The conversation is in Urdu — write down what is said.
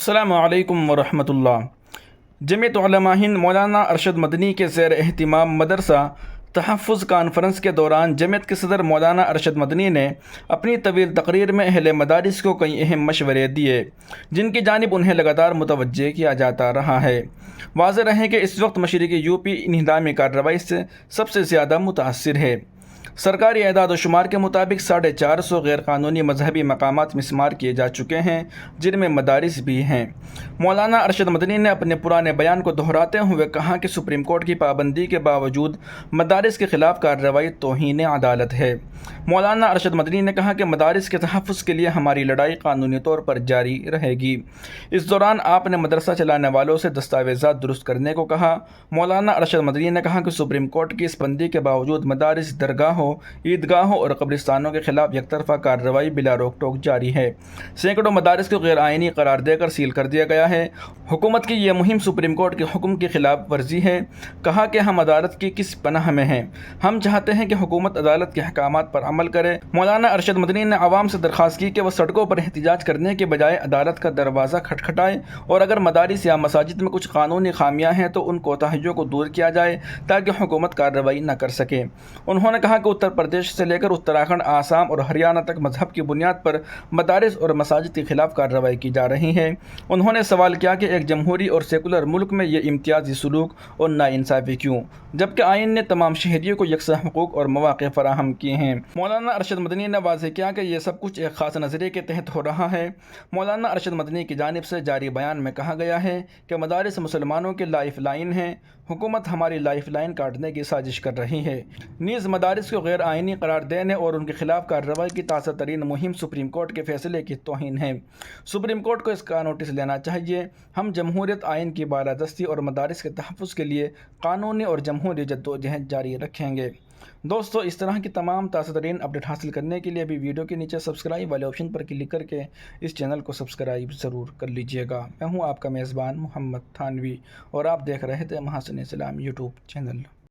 السلام علیکم ورحمۃ اللہ۔ جمعیت علماء ہند مولانا ارشد مدنی کے زیر اہتمام مدرسہ تحفظ کانفرنس کے دوران جمعیت کے صدر مولانا ارشد مدنی نے اپنی طویل تقریر میں اہل مدارس کو کئی اہم مشورے دیے، جن کی جانب انہیں لگاتار متوجہ کیا جاتا رہا ہے۔ واضح رہے کہ اس وقت مشرقی یوپی انہدامی کارروائی سے سب سے زیادہ متاثر ہے۔ سرکاری اعداد و شمار کے مطابق 450 غیر قانونی مذہبی مقامات مسمار کیے جا چکے ہیں، جن میں مدارس بھی ہیں۔ مولانا ارشد مدنی نے اپنے پرانے بیان کو دہراتے ہوئے کہا کہ سپریم کورٹ کی پابندی کے باوجود مدارس کے خلاف کارروائی توہین عدالت ہے۔ مولانا ارشد مدنی نے کہا کہ مدارس کے تحفظ کے لیے ہماری لڑائی قانونی طور پر جاری رہے گی۔ اس دوران آپ نے مدرسہ چلانے والوں سے دستاویزات درست کرنے کو کہا۔ مولانا ارشد مدنی نے کہا کہ سپریم کورٹ کی اس بندی کے باوجود مدارس، درگاہوں، عیدگاہوں اور قبرستانوں کے خلاف یک طرفہ کارروائی بلا روک ٹوک جاری ہے۔ سینکڑوں مدارس کو غیر آئینی قرار دے کر سیل کر دیا گیا ہے۔ حکومت کی یہ مہم سپریم کورٹ کے حکم کی خلاف ورزی ہے۔ کہا کہ ہم عدالت کی کس پناہ میں ہیں؟ ہم چاہتے ہیں کہ حکومت عدالت کے احکامات پر عمل کرے۔ مولانا ارشد مدنی نے عوام سے درخواست کی کہ وہ سڑکوں پر احتجاج کرنے کے بجائے عدالت کا دروازہ کھٹکھٹائیں، اور اگر مدارس یا مساجد میں کچھ قانونی خامیاں ہیں تو ان کوتاہیوں کو دور کیا جائے تاکہ حکومت کارروائی نہ کر سکے۔ انہوں نے کہا کہ اتر پردیش سے لے کر اتراکھنڈ، آسام اور ہریانہ تک مذہب کی بنیاد پر مدارس اور مساجد کے خلاف کارروائی کی جا رہی ہے۔ انہوں نے سوال کیا کہ ایک جمہوری اور سیکولر ملک میں یہ امتیازی سلوک اور ناانصافی کیوں، جبکہ آئین نے تمام شہریوں کو یکساں حقوق اور مواقع فراہم کیے ہیں۔ مولانا ارشد مدنی نے واضح کیا کہ یہ سب کچھ ایک خاص نظریے کے تحت ہو رہا ہے۔ مولانا ارشد مدنی کی جانب سے جاری بیان میں کہا گیا ہے کہ مدارس مسلمانوں کی لائف لائن ہیں، حکومت ہماری لائف لائن کاٹنے کی سازش کر رہی ہے۔ نیز مدارس کو غیر آئینی قرار دینے اور ان کے خلاف کارروائی کی تازہ ترین مہم سپریم کورٹ کے فیصلے کی توہین ہے۔ سپریم کورٹ کو اس کا نوٹس لینا چاہیے۔ ہم جمہوریت، آئین کی بالادستی اور مدارس کے تحفظ کے لیے قانونی اور جمہوری جدوجہد جاری رکھیں گے۔ دوستو، اس طرح کی تمام تازہ ترین اپڈیٹ حاصل کرنے کے لیے بھی ویڈیو کے نیچے سبسکرائب والے آپشن پر کلک کر کے اس چینل کو سبسکرائب ضرور کر لیجیے گا۔ میں ہوں آپ کا میزبان محمد تھانوی، اور آپ دیکھ رہے تھے محاسن اسلام یوٹیوب چینل۔